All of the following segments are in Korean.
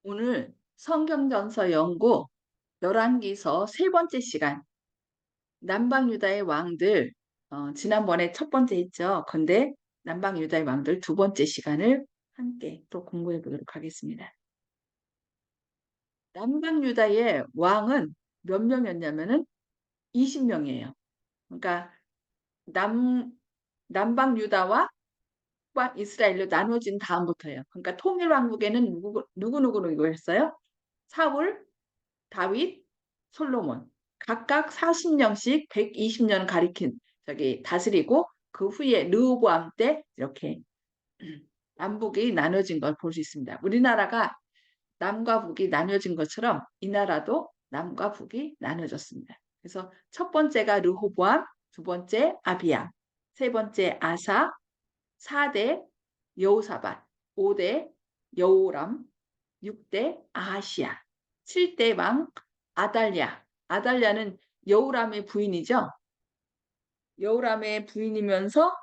오늘 성경전서 연구 열왕기서 세 번째 시간 남방유다의 왕들 지난번에 첫 번째 했죠. 근데 남방유다의 왕들 두 번째 시간을 함께 또 공부해 보도록 하겠습니다. 남방유다의 왕은 몇 명이었냐면은 20명이에요. 그러니까 남 남방유다와 북방 이스라엘로 나눠진 다음부터예요. 그러니까 통일왕국에는 누구 했어요? 사울, 다윗, 솔로몬 각각 40년씩 120년 가리킨 저기 다스리고 그 후에 르호보암 때 이렇게 남북이 나눠진 걸 볼 수 있습니다. 우리나라가 남과 북이 나눠진 것처럼 이 나라도 남과 북이 나눠졌습니다. 그래서 첫 번째가 르호보암, 두 번째 아비야, 세 번째 아사, 4대 여호사밧, 5대 여호람, 6대 아하시야, 7대 왕 아달랴. 아달랴는 여호람의 부인이죠. 여호람의 부인이면서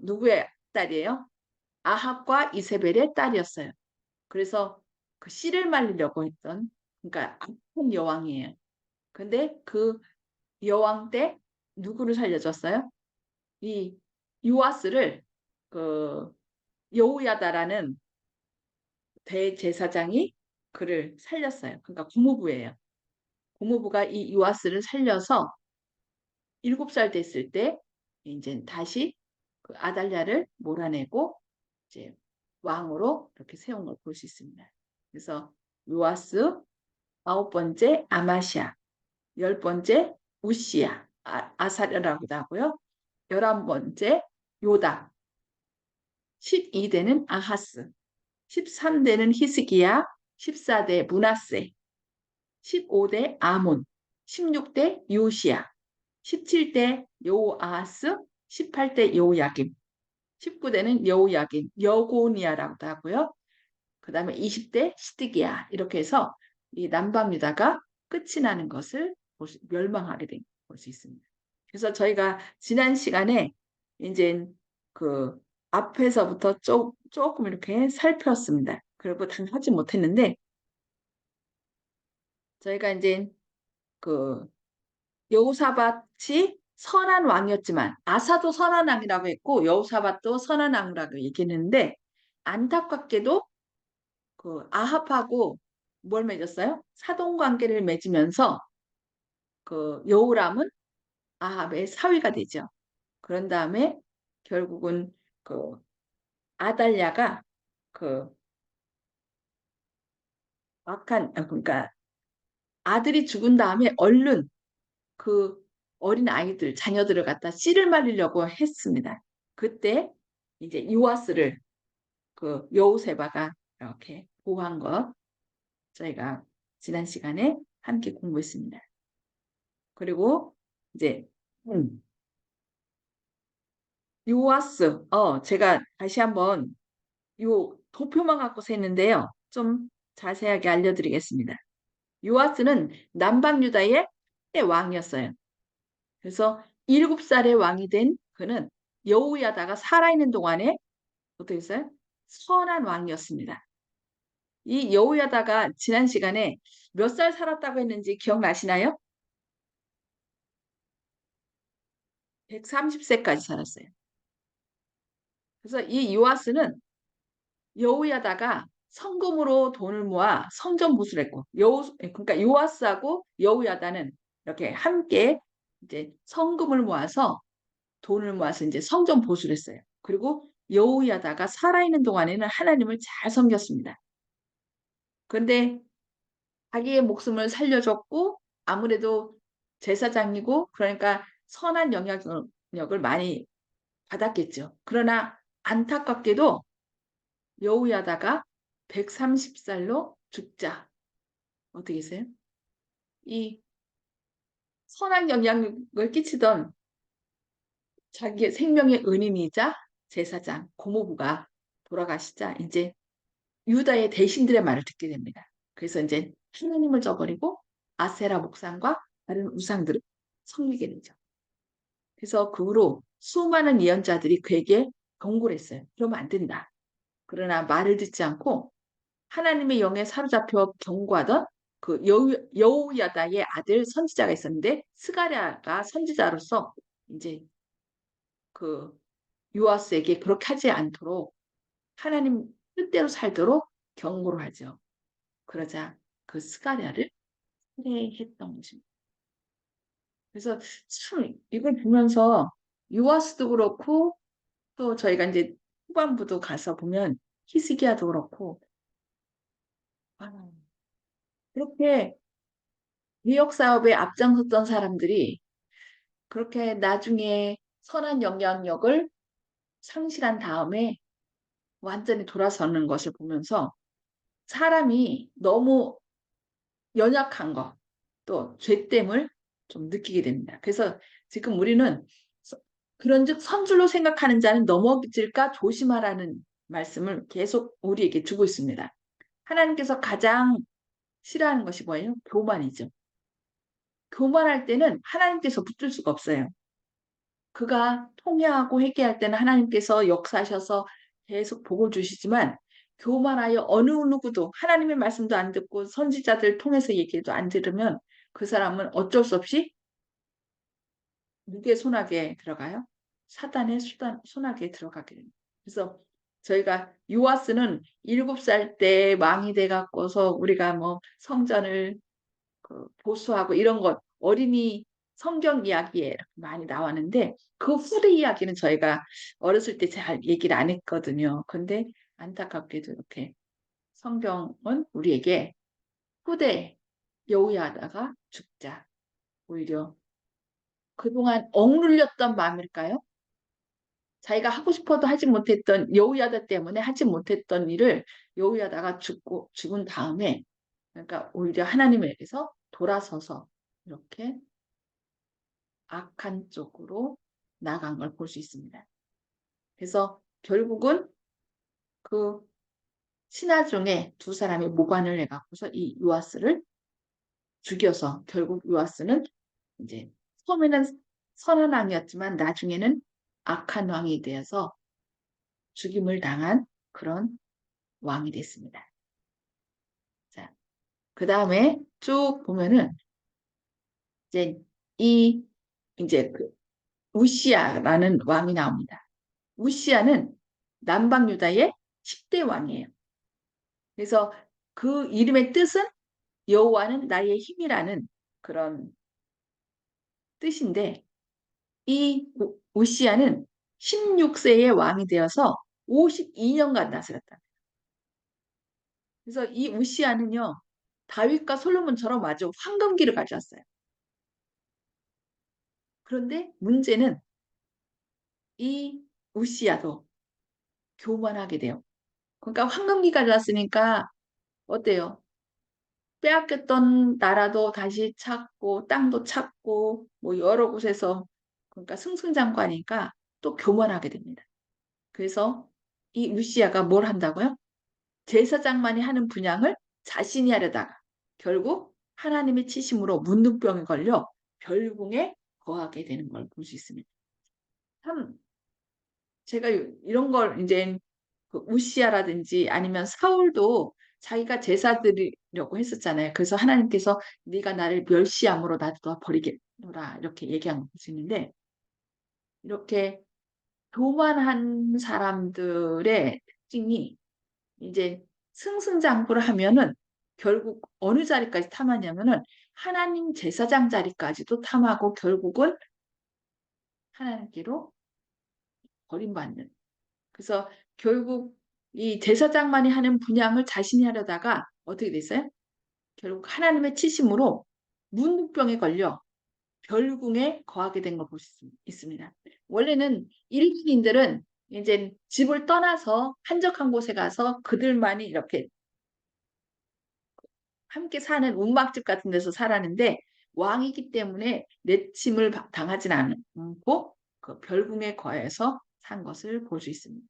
누구의 딸이에요? 아합과 이세벨의 딸이었어요. 그래서 그 씨를 말리려고 했던 그러니까 아픈 여왕이에요. 근데 그 여왕 때 누구를 살려줬어요? 이 요아스를 그 여우야다라는 대제사장이 그를 살렸어요. 그러니까 고모부예요. 고모부가 이 요아스를 살려서 7살 됐을 때 이제 다시 그 아달랴를 몰아내고 이제 왕으로 이렇게 세운 걸 볼 수 있습니다. 그래서 요아스, 9번째 아마시아, 10번째 우시야, 아사랴라고도 하고요. 11번째 요다, 12대는 아하스, 13대는 히스기야, 14대 문하세, 15대 아몬, 16대 요시야, 17대 여호아하스, 18대 여호야김, 19대는 여호야김, 여고니아라고도 하고요. 그 다음에 20대 시드기야 이렇게 해서 이 남방 유다가 끝이 나는 것을 멸망하게 된 볼 수 있습니다. 그래서 저희가 지난 시간에 이제 그 앞에서부터 조금 이렇게 살폈습니다. 그리고 다 하지 못했는데 저희가 이제 그 여호사밧이 선한 왕이었지만 아사도 선한 왕이라고 했고 여호사밧도 선한 왕이라고 얘기했는데 안타깝게도 그 아합하고 뭘 맺었어요? 사돈 관계를 맺으면서 그 여호람은 아합의 사위가 되죠. 그런 다음에 결국은 그 아달랴가 그 그러니까 아들이 죽은 다음에 얼른 그 어린 아이들 자녀들을 갖다 씨를 말리려고 했습니다. 그때 이제 요아스를 그 여우세바가 이렇게 보호한 것 저희가 지난 시간에 함께 공부했습니다. 그리고 이제 요아스 제가 다시 한번 요 도표만 갖고 셌는데요. 좀 자세하게 알려드리겠습니다. 요아스는 남방유다의 왕이었어요. 그래서 7살의 왕이 된 그는 여우야다가 살아있는 동안에 어떻게 했어요? 선한 왕이었습니다. 이 여우야다가 지난 시간에 몇 살 살았다고 했는지 기억나시나요? 130세까지 살았어요. 그래서 이 요아스는 여우야다가 성금으로 돈을 모아 성전 보수를 했고 그러니까 요아스하고 여우야다는 이렇게 함께 이제 성금을 모아서 돈을 모아서 이제 성전 보수를 했어요. 그리고 여우야다가 살아있는 동안에는 하나님을 잘 섬겼습니다. 그런데 자기의 목숨을 살려줬고 아무래도 제사장이고 그러니까 선한 영향력을 많이 받았겠죠. 그러나 안타깝게도 여우야다가 130살로 죽자. 어떻게 했어요? 이 선한 영향력을 끼치던 자기의 생명의 은인이자 제사장 고모부가 돌아가시자 이제 유다의 대신들의 말을 듣게 됩니다. 그래서 이제 하나님을 저버리고 아세라 목상과 다른 우상들을 섬기게 되죠. 그래서 그 후로 수많은 예언자들이 그에게 경고를 했어요. 그러면 안 된다. 그러나 말을 듣지 않고 하나님의 영에 사로잡혀 경고하던 그 여우야다의 아들 선지자가 있었는데 스가랴가 선지자로서 이제 그 요아스에게 그렇게 하지 않도록 하나님 뜻대로 살도록 경고를 하죠. 그러자 그 스가랴를 살해했던 것입니다. 그래서 참 이걸 보면서 요아스도 그렇고 또 저희가 이제 후반부도 가서 보면 히스기야도 그렇고 아, 그렇게 개혁 사업에 앞장섰던 사람들이 그렇게 나중에 선한 영향력을 상실한 다음에 완전히 돌아서는 것을 보면서 사람이 너무 연약한 것, 또 죄됨을 좀 느끼게 됩니다. 그래서 지금 우리는 그런즉 선줄로 생각하는 자는 넘어질까 조심하라는 말씀을 계속 우리에게 주고 있습니다. 하나님께서 가장 싫어하는 것이 뭐예요? 교만이죠. 교만할 때는 하나님께서 붙들 수가 없어요. 그가 통회하고 회개할 때는 하나님께서 역사하셔서 계속 복을 주시지만 교만하여 어느 누구도 하나님의 말씀도 안 듣고 선지자들 통해서 얘기도 안 들으면 그 사람은 어쩔 수 없이 누구의 손아귀에 들어가요? 사단의 손아귀에 들어가게 됩니다. 그래서 저희가 요아스는 7살 때 왕이 돼 갖고서 우리가 뭐 성전을 보수하고 이런 것 어린이 성경 이야기에 많이 나왔는데 그 후대 이야기는 저희가 어렸을 때 잘 얘기를 안 했거든요. 근데 안타깝게도 이렇게 성경은 우리에게 후대 여우야다가 죽자 오히려 그동안 억눌렸던 마음일까요? 자기가 하고 싶어도 하지 못했던 여우야다 때문에 하지 못했던 일을 여우야다가 죽은 다음에 그러니까 오히려 하나님에게서 돌아서서 이렇게 악한 쪽으로 나간 걸 볼 수 있습니다. 그래서 결국은 그 신하 중에 두 사람이 모반을 해갖고서 이 요아스를 죽여서 결국 요아스는 이제 처음에는 선한 왕이었지만 나중에는 악한 왕이 되어서 죽임을 당한 그런 왕이 됐습니다. 자, 그 다음에 쭉 보면은 이제 이 이제 그 우시아라는 왕이 나옵니다. 우시아는 남방 유다의 10대 왕이에요. 그래서 그 이름의 뜻은 여호와는 나의 힘이라는 그런 뜻인데 이 우시아는 16세의 왕이 되어서 52년간 다스렸다. 그래서 이 우시아는요 다윗과 솔로몬처럼 아주 황금기를 가졌어요. 그런데 문제는 이 우시아도 교만하게 돼요. 그러니까 황금기가 지났으니까 어때요? 빼앗겼던 나라도 다시 찾고 땅도 찾고 뭐 여러 곳에서 그러니까 승승장구하니까 또 교만하게 됩니다. 그래서 이 우시아가 뭘 한다고요? 제사장만이 하는 분향을 자신이 하려다가 결국 하나님의 치심으로 문둥병에 걸려 별궁에 거하게 되는 걸 볼 수 있습니다. 참 제가 이런 걸 이제 그 우시아라든지 아니면 사울도 자기가 제사 드리려고 했었잖아요. 그래서 하나님께서 네가 나를 멸시함으로 나도 버리겠노라 이렇게 얘기한 걸 볼 수 있는데 이렇게 교만한 사람들의 특징이 이제 승승장구를 하면은 결국 어느 자리까지 탐하냐면은 하나님 제사장 자리까지도 탐하고 결국은 하나님께로 버림받는. 그래서 결국 이 제사장만이 하는 분향을 자신이 하려다가 어떻게 됐어요? 결국 하나님의 치심으로 문둥병에 걸려 별궁에 거하게 된 걸 볼 수 있습니다. 원래는 일반인들은 이제 집을 떠나서 한적한 곳에 가서 그들만이 이렇게 함께 사는 운막집 같은 데서 살았는데 왕이기 때문에 내침을 당하진 않고 그 별궁에 거해서 산 것을 볼 수 있습니다.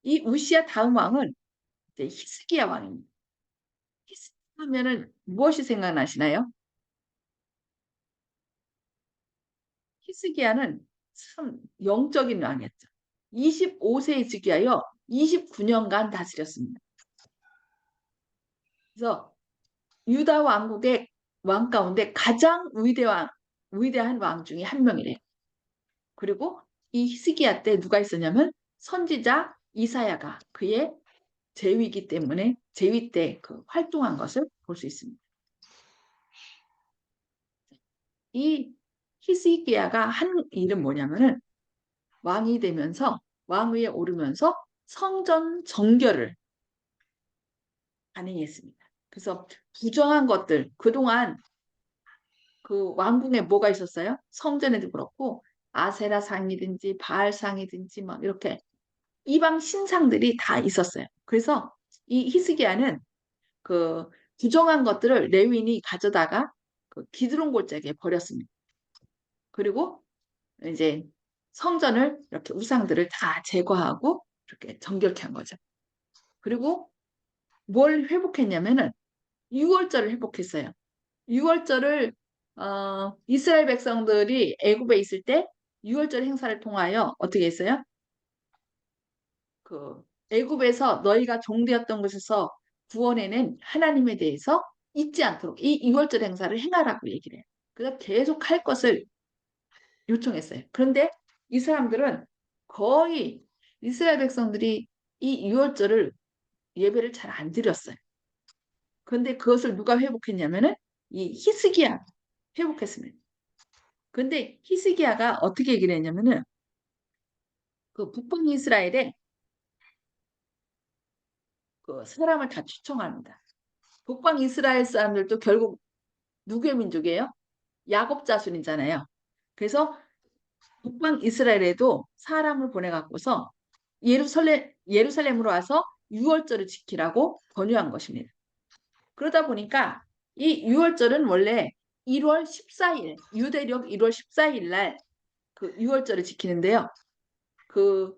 이 우시아 다음 왕은 이제 히스기야 왕입니다. 히스기야 하면은 무엇이 생각나시나요? 히스기야는 참 영적인 왕이었죠. 25세에 즉위하여 29년간 다스렸습니다. 그래서 유다 왕국의 왕 가운데 가장 위대한 왕 중에 한 명이래요. 그리고 이 히스기야 때 누가 있었냐면 선지자 이사야가 그의 제위이기 때문에 제위 때 그 활동한 것을 볼 수 있습니다. 이 히스기야가 한 일은 뭐냐면은 왕이 되면서 왕위에 오르면서 성전 정결을 단행했습니다. 그래서 부정한 것들 그동안 그 왕궁에 뭐가 있었어요? 성전에도 그렇고 아세라 상이든지 바알 상이든지 막 이렇게 이방 신상들이 다 있었어요. 그래서 이 히스기야는 그 부정한 것들을 레윈이 가져다가 그 기드론 골짜기에 버렸습니다. 그리고 이제 성전을 이렇게 우상들을 다 제거하고 이렇게 정결케 한 거죠. 그리고 뭘 회복했냐면은 유월절을 회복했어요. 유월절을 이스라엘 백성들이 애굽에 있을 때 유월절 행사를 통하여 어떻게 했어요? 그 애굽에서 너희가 종되었던 곳에서 구원해낸 하나님에 대해서 잊지 않도록 이 유월절 행사를 행하라고 얘기를 해요. 그래서 계속 할 것을 요청했어요. 그런데 이 사람들은 거의 이스라엘 백성들이 이 유월절을 예배를 잘 안 드렸어요. 그런데 그것을 누가 회복했냐면은 이 히스기야 회복했습니다. 근데 히스기야가 어떻게 얘기를 했냐면은 그 북방 이스라엘에 그 사람을 다 추청합니다. 북방 이스라엘 사람들도 결국 누구의 민족이에요? 야곱 자손이잖아요. 그래서 북방 이스라엘에도 사람을 보내갖고서 예루살렘으로 와서 유월절을 지키라고 권유한 것입니다. 그러다 보니까 이 유월절은 원래 1월 14일, 유대력 1월 14일 날 그 유월절을 지키는데요. 그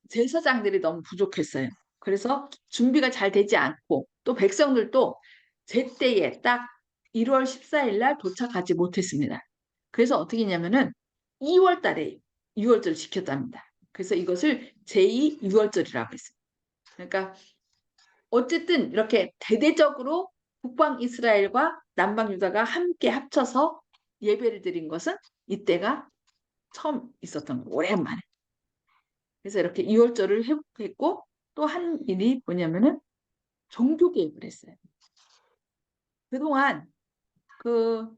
제사장들이 너무 부족했어요. 그래서 준비가 잘 되지 않고 또 백성들도 제때에 딱 1월 14일 날 도착하지 못했습니다. 그래서 어떻게 했냐면은 2월 달에 6월절을 지켰답니다. 그래서 이것을 제2 6월절이라고 했습니다. 그러니까 어쨌든 이렇게 대대적으로 북방 이스라엘과 남방 유다가 함께 합쳐서 예배를 드린 것은 이때가 처음 있었던 거 오랜만에. 그래서 이렇게 2월절을 회복했고 또 한 일이 뭐냐면은 종교 개혁을 했어요. 그동안 그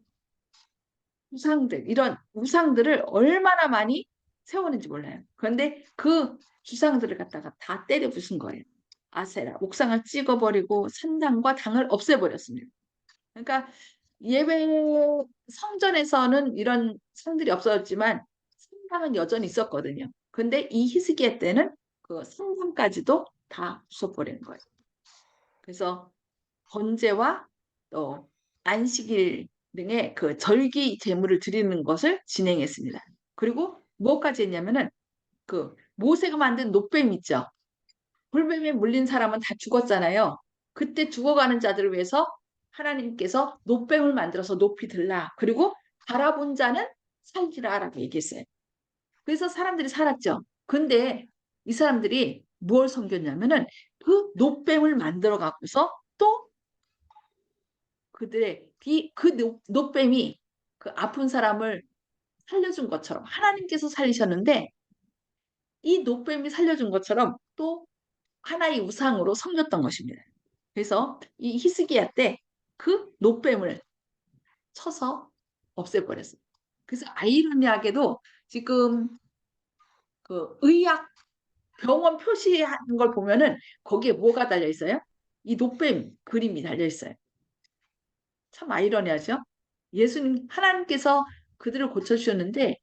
이런 우상들을 얼마나 많이 세우는지 몰라요. 그런데 그 주상들을 갖다가 다 때려 부순 거예요. 아세라, 옥상을 찍어버리고 산당과 당을 없애버렸습니다. 그러니까 예배 성전에서는 이런 상들이 없어졌지만 산당은 여전히 있었거든요. 근데 이 히스기야 때는 그 산당까지도 다 부숴버리는 거예요. 그래서 번제와 또 안식일 등의 그 절기 제물을 드리는 것을 진행했습니다. 그리고 뭐까지 했냐면은 그 모세가 만든 노뱀 있죠. 불뱀에 물린 사람은 다 죽었잖아요. 그때 죽어가는 자들을 위해서 하나님께서 노뱀을 만들어서 높이 들라. 그리고 바라본 자는 살리라라고 얘기했어요. 그래서 사람들이 살았죠. 근데 이 사람들이 뭘 섬겼냐면은 그 노뱀을 만들어 갖고서 또 그들의 그 노뱀이 그 아픈 사람을 살려준 것처럼 하나님께서 살리셨는데 이 노뱀이 살려준 것처럼 또 하나의 우상으로 섬겼던 것입니다. 그래서 이 히스기야 때 그 노뱀을 쳐서 없애버렸어요. 그래서 아이러니하게도 지금 그 의학 병원 표시하는 걸 보면은 거기에 뭐가 달려 있어요? 이 노뱀 그림이 달려 있어요. 참 아이러니하죠? 예수님 하나님께서 그들을 고쳐주셨는데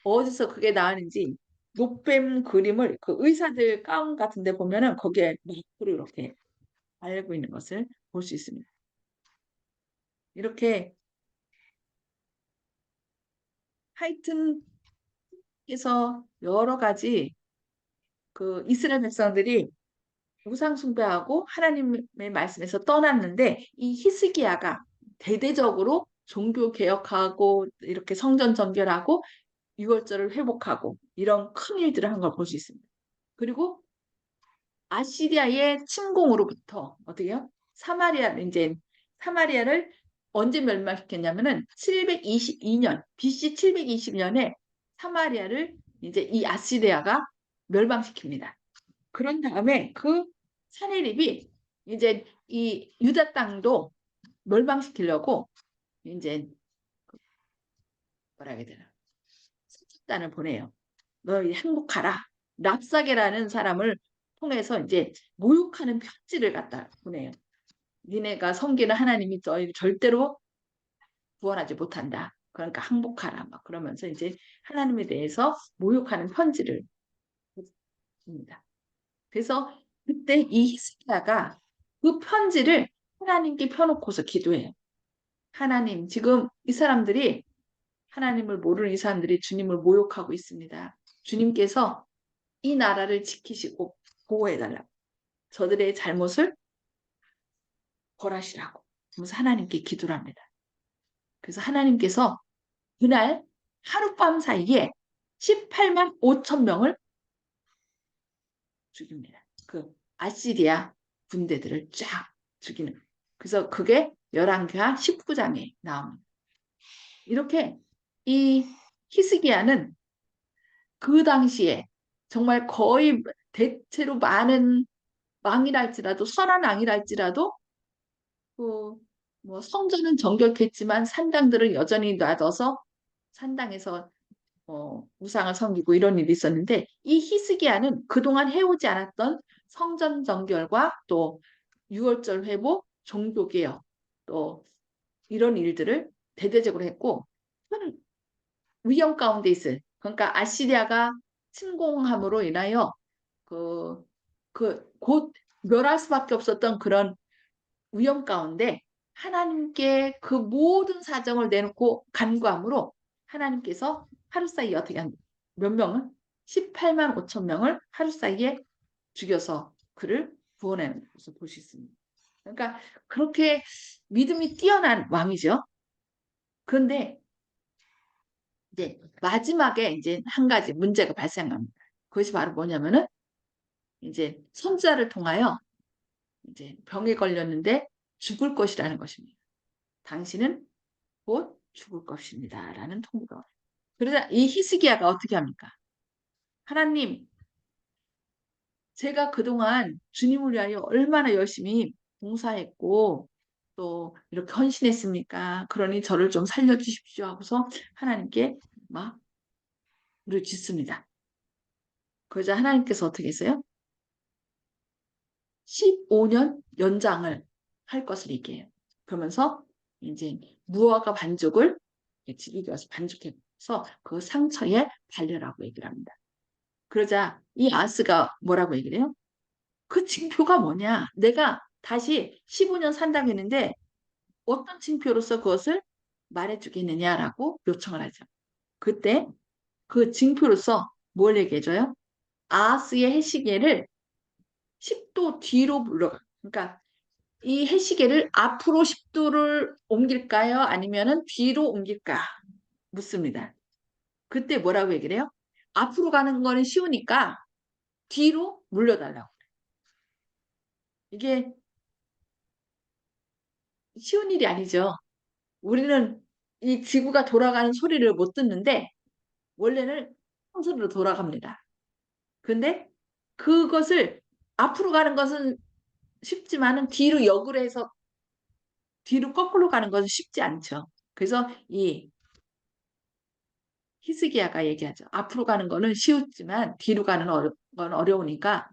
어디서 그게 나왔는지 노뱀 그림을 그 의사들 가운 같은 데 보면은 거기에 마크로 이렇게 알고 있는 것을 볼 수 있습니다. 이렇게 하여튼 해서 여러 가지 그 이스라엘 백성들이 우상 숭배하고 하나님의 말씀에서 떠났는데 이 히스기야가 대대적으로 종교 개혁하고 이렇게 성전 정결하고 유월절을 회복하고 이런 큰 일들을 한 걸 볼 수 있습니다. 그리고 아시리아의 침공으로부터 어떻게요? 사마리아를 언제 멸망시켰냐면은 722년, BC 720년에 사마리아를 이제 이 아시리아가 멸망시킵니다. 그런 다음에 그 사내립이 이제 이 유다 땅도 멸망시키려고 이제 뭐라 해야 되나 선집단을 보내요. 너 항복하라. 랍사게라는 사람을 통해서 이제 모욕하는 편지를 갖다 보내요. 니네가 섬기는 하나님이 너희 절대로 구원하지 못한다. 그러니까 항복하라. 막 그러면서 이제 하나님에 대해서 모욕하는 편지를 줍니다. 그래서 그때 이 히스기야가 그 편지를 하나님께 펴놓고서 기도해요. 하나님, 지금 이 사람들이 하나님을 모르는 이 사람들이 주님을 모욕하고 있습니다. 주님께서 이 나라를 지키시고 보호해달라고. 저들의 잘못을 벌하시라고. 그래서 하나님께 기도를 합니다. 그래서 하나님께서 그날 하룻밤 사이에 18만 5천 명을 죽입니다. 그 아시리아 군대들을 쫙 죽이는. 그래서 그게 열왕기하 19장에 나옵니다. 이렇게 이 히스기야는 그 당시에 정말 거의 대체로 많은 왕이랄지라도 선한 왕이랄지라도 그뭐 성전은 정결했지만 산당들은 여전히 놔둬서 산당에서 우상을 섬기고 이런 일이 있었는데 이 히스기야는 그동안 해오지 않았던 성전 정결과 또 유월절 회복, 종교개혁 또 이런 일들을 대대적으로 했고 큰 위험 가운데 있을 그러니까 아시리아가 침공함으로 인하여 곧 멸할 수밖에 없었던 그런 위험 가운데 하나님께 그 모든 사정을 내놓고 간구함으로 하나님께서 하루 사이에 어떻게 몇 명은 18만 5천 명을 하루 사이에 죽여서 그를 구원하는 것을 볼 수 있습니다. 그러니까 그렇게 믿음이 뛰어난 왕이죠. 그런데 이제 마지막에 이제 한 가지 문제가 발생합니다. 그것이 바로 뭐냐면은 이제 선지자를 통하여 이제 병에 걸렸는데 죽을 것이라는 것입니다. 당신은 곧 죽을 것입니다. 라는 통보가. 그러자 이 히스기야가 어떻게 합니까? 하나님, 제가 그동안 주님을 위하여 얼마나 열심히 봉사했고 또 이렇게 헌신했습니까? 그러니 저를 좀 살려주십시오 하고서 하나님께 막 부르짖습니다. 그러자 하나님께서 어떻게 했어요? 15년 연장을 할 것을 얘기해요. 그러면서 이제 무화과 반죽을 집에 와서 반죽해서 그 상처에 바르라고 얘기를 합니다. 그러자 이 아스가 뭐라고 얘기를 해요? 그 징표가 뭐냐? 내가 다시 15년 산다고 했는데 어떤 징표로서 그것을 말해주겠느냐라고 요청을 하죠. 그때 그 징표로서 뭘 얘기해줘요? 아스의 해시계를 10도 뒤로 물러가. 그러니까 이 해시계를 앞으로 10도를 옮길까요? 아니면은 뒤로 옮길까? 묻습니다. 그때 뭐라고 얘기를 해요? 앞으로 가는 거는 쉬우니까 뒤로 물려달라고. 이게 쉬운 일이 아니죠. 우리는 이 지구가 돌아가는 소리를 못 듣는데 원래는 순서로 돌아갑니다. 근데 그것을 앞으로 가는 것은 쉽지만은 뒤로 역으로 해서 뒤로 거꾸로 가는 것은 쉽지 않죠. 그래서 이 히스기야가 얘기하죠. 앞으로 가는 거는 쉬웠지만 뒤로 가는 건 어려우니까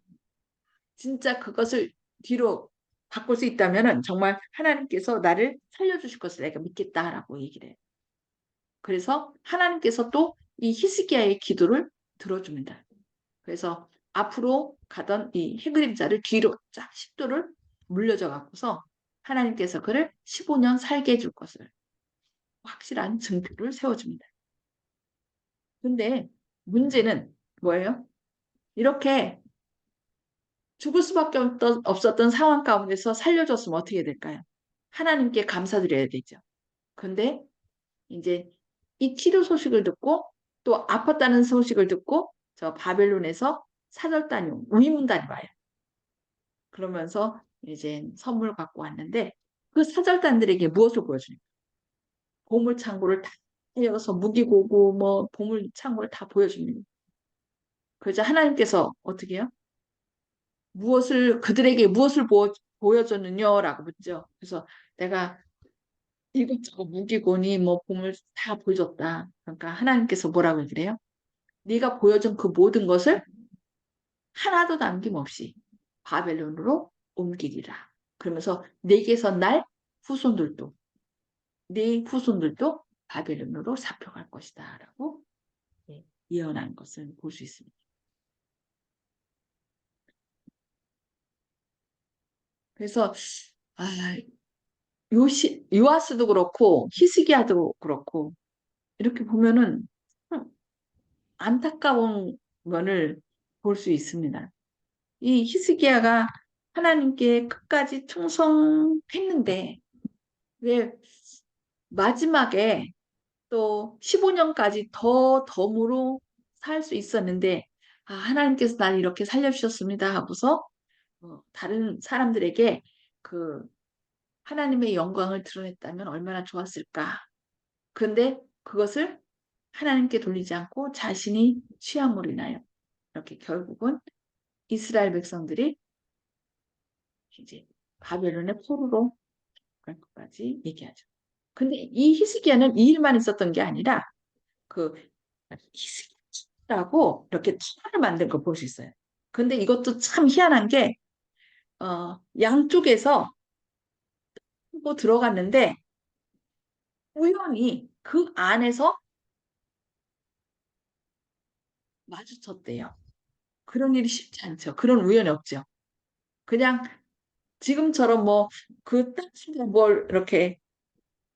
진짜 그것을 뒤로 바꿀 수 있다면은 정말 하나님께서 나를 살려주실 것을 내가 믿겠다라고 얘기를 해요. 그래서 하나님께서 또 이 히스기야의 기도를 들어줍니다. 그래서 앞으로 가던 이 해그림자를 뒤로 쫙 10도를 물려줘 갖고서 하나님께서 그를 15년 살게 해줄 것을 확실한 증표를 세워줍니다. 근데 문제는 뭐예요? 이렇게 죽을 수밖에 없었던 상황 가운데서 살려줬으면 어떻게 될까요? 하나님께 감사드려야 되죠. 근데 이제 이 치료 소식을 듣고 또 아팠다는 소식을 듣고 저 바벨론에서 사절단이 위문단이 와요. 그러면서 이제 선물 갖고 왔는데 그 사절단들에게 무엇을 보여주냐? 보물 창고를 다 열어서 무기고고 뭐 보물 창고를 다 보여줍니다. 그러자 하나님께서 어떻게 해요? 그들에게 무엇을 보여줬느냐라고 묻죠. 그래서 내가 이것저것 무기고니 뭐 보물 다 보여줬다. 그러니까 하나님께서 뭐라고 그래요? 네가 보여준 그 모든 것을 하나도 남김없이 바벨론으로 옮기리라. 그러면서 내게서 날 후손들도 네 후손들도 바벨론으로 잡혀갈 것이다. 라고 예언한 것을 볼 수 있습니다. 그래서 아, 요아스도 그렇고 히스기야도 그렇고 이렇게 보면은 안타까운 면을 볼 수 있습니다. 이 히스기야가 하나님께 끝까지 충성했는데 왜 마지막에 또 15년까지 더 덤으로 살 수 있었는데 하나님께서 나를 이렇게 살려주셨습니다 하고서 다른 사람들에게 그 하나님의 영광을 드러냈다면 얼마나 좋았을까. 그런데 그것을 하나님께 돌리지 않고 자신이 취함으로 인하여 이렇게 결국은 이스라엘 백성들이 이제 바벨론의 포로로 갈 것까지 얘기하죠. 근데 이 히스기야는 이 일만 있었던 게 아니라 그 히스기야라고 이렇게 천을 만든 걸 볼 수 있어요. 근데 이것도 참 희한한 게 양쪽에서 뭐 들어갔는데 우연히 그 안에서 마주쳤대요. 그런 일이 쉽지 않죠. 그런 우연이 없죠. 그냥 지금처럼 뭐 그딱 순간 뭘 이렇게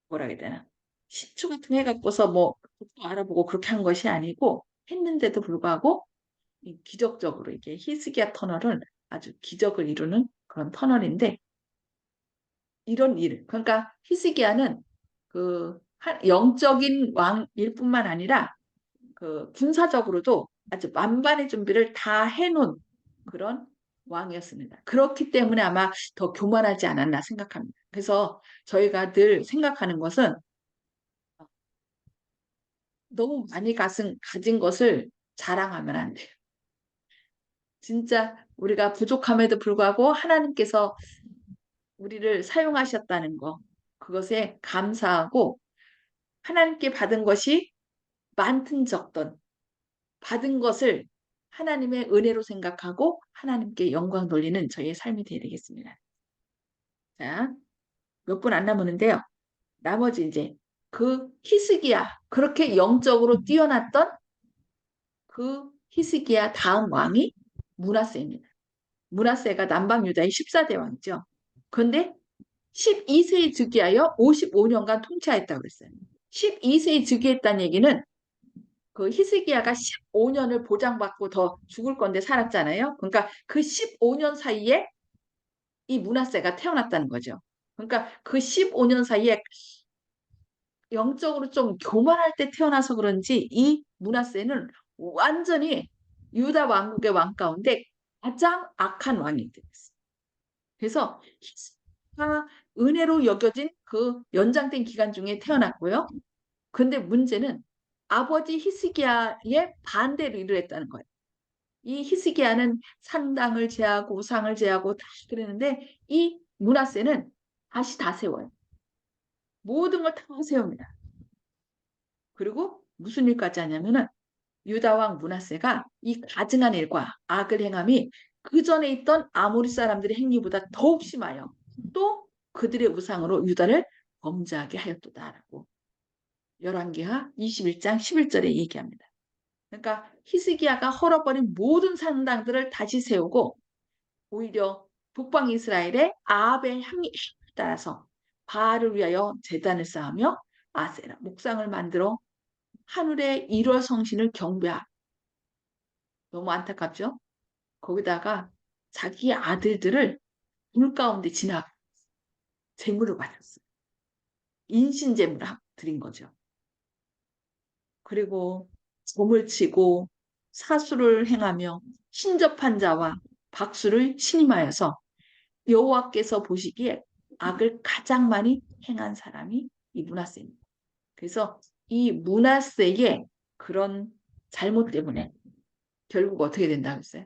뭐라 해야 되나 시초 같은 거 해갖고서 뭐 알아보고 그렇게 한 것이 아니고 했는데도 불구하고 기적적으로 이게 히스기야 터널은 아주 기적을 이루는 그런 터널인데 이런 일 그러니까 히스기야는 그 영적인 왕일 뿐만 아니라 그 군사적으로도 아주 만반의 준비를 다 해놓은 그런 왕이었습니다. 그렇기 때문에 아마 더 교만하지 않았나 생각합니다. 그래서 저희가 늘 생각하는 것은 너무 많이 가진 것을 자랑하면 안 돼요. 진짜 우리가 부족함에도 불구하고 하나님께서 우리를 사용하셨다는 거, 그것에 감사하고 하나님께 받은 것이 많든 적든 받은 것을 하나님의 은혜로 생각하고 하나님께 영광 돌리는 저희의 삶이 되어야 되겠습니다. 자, 몇 분 안 남았는데요. 나머지 이제 그 히스기야, 그렇게 영적으로 뛰어났던 그 히스기야 다음 왕이 므낫세입니다. 므낫세가 남방 유다의 14대 왕이죠. 그런데 12세에 즉위하여 55년간 통치하였다고 그랬어요. 12세에 즉위했다는 얘기는 그 히스기야가 15년을 보장받고 더 죽을 건데 살았잖아요. 그러니까 그 15년 사이에 이 므낫세가 태어났다는 거죠. 그러니까 그 15년 사이에 영적으로 좀 교만할 때 태어나서 그런지 이 므낫세는 완전히 유다 왕국의 왕 가운데 가장 악한 왕이 됐어요. 그래서 히스기야가 은혜로 여겨진 그 연장된 기간 중에 태어났고요. 근데 문제는 아버지 히스기야의 반대로 일을 했다는 거예요. 이 히스기야는 산당을 제하고 우상을 제하고 다 그랬는데 이 므낫세는 다시 다 세워요. 모든 걸 다 세웁니다. 그리고 무슨 일까지 하냐면은 유다 왕 므낫세가 이 가증한 일과 악을 행함이 그 전에 있던 아모리 사람들의 행위보다 더욱 심하여 또 그들의 우상으로 유다를 범죄하게 하였도다라고 열왕기하 21장 11절에 얘기합니다. 그러니까 히스기야가 헐어버린 모든 산당들을 다시 세우고 오히려 북방 이스라엘의 아합의 향에 따라서 바알을 위하여 제단을 쌓으며 아세라 목상을 만들어 하늘의 일월 성신을 경배하. 너무 안타깝죠? 거기다가 자기 아들들을 물 가운데 진압 제물을 받았어요. 인신 제물을 드린 거죠. 그리고 점을 치고 사수를 행하며 신접한 자와 박수를 신임하여서 여호와께서 보시기에 악을 가장 많이 행한 사람이 이 므낫세입니다. 그래서 이 므낫세의 그런 잘못 때문에 결국 어떻게 된다고 했어요?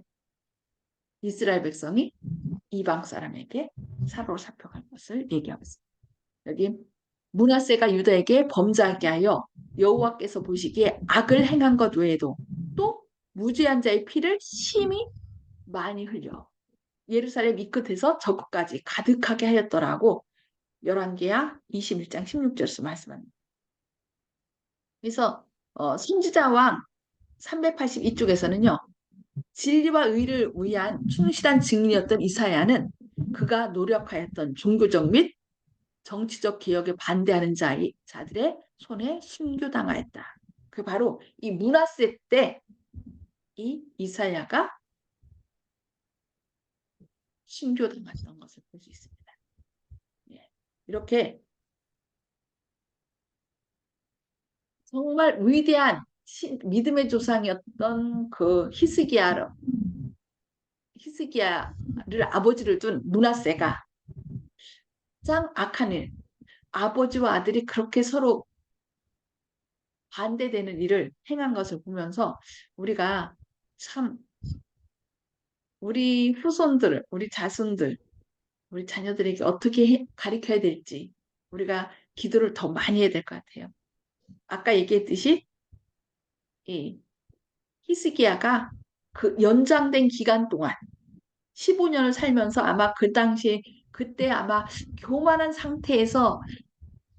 이스라엘 백성이 이방 사람에게 사로잡혀갈 것을 얘기하고 있습니다. 여기 므낫세가 유다에게 범죄하게 하여 여호와께서 보시기에 악을 행한 것 외에도 또 무죄한 자의 피를 심히 많이 흘려 예루살렘 이 끝에서 저 끝까지 가득하게 하였더라고 열왕기하 21장 16절에서 말씀합니다. 그래서 선지자왕 382쪽에서는요. 진리와 의를 위한 충실한 증인이었던 이사야는 그가 노력하였던 종교적 및 정치적 개혁에 반대하는 자들의 손에 순교당하였다. 그 바로 이 므낫세 때 이 이사야가 순교당했던 것을 볼 수 있습니다. 예. 이렇게 정말 위대한 믿음의 조상이었던 그 히스기야를 아버지를 둔 므낫세가 가장 악한 일, 아버지와 아들이 그렇게 서로 반대되는 일을 행한 것을 보면서 우리가 참 우리 후손들, 우리 자손들, 우리 자녀들에게 어떻게 가르쳐야 될지 우리가 기도를 더 많이 해야 될 것 같아요. 아까 얘기했듯이 이 히스기야가 그 연장된 기간 동안 15년을 살면서 아마 그 당시에 그때 아마 교만한 상태에서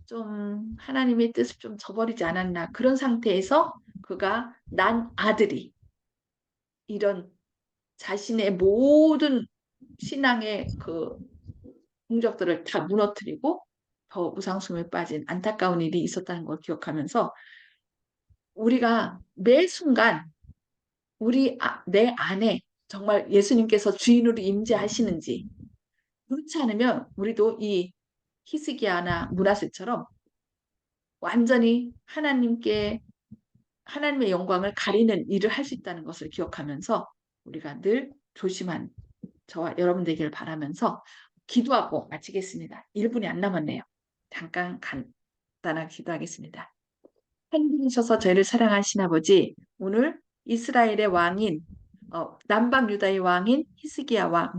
좀 하나님의 뜻을 좀 저버리지 않았나 그런 상태에서 그가 난 아들이 이런 자신의 모든 신앙의 그 공적들을 다 무너뜨리고 더 무상수에 빠진 안타까운 일이 있었다는 걸 기억하면서 우리가 매 순간 내 안에 정말 예수님께서 주인으로 임재하시는지 그렇지 않으면 우리도 이 히스기야나 므낫세처럼 완전히 하나님의 영광을 가리는 일을 할 수 있다는 것을 기억하면서 우리가 늘 조심한 저와 여러분 되기를 바라면서 기도하고 마치겠습니다. 1분이 안 남았네요. 잠깐 간단하게 기도하겠습니다. 하나님이셔서 저희를 사랑하신 아버지, 오늘 이스라엘의 왕인 남방 유다의 왕인 히스기야와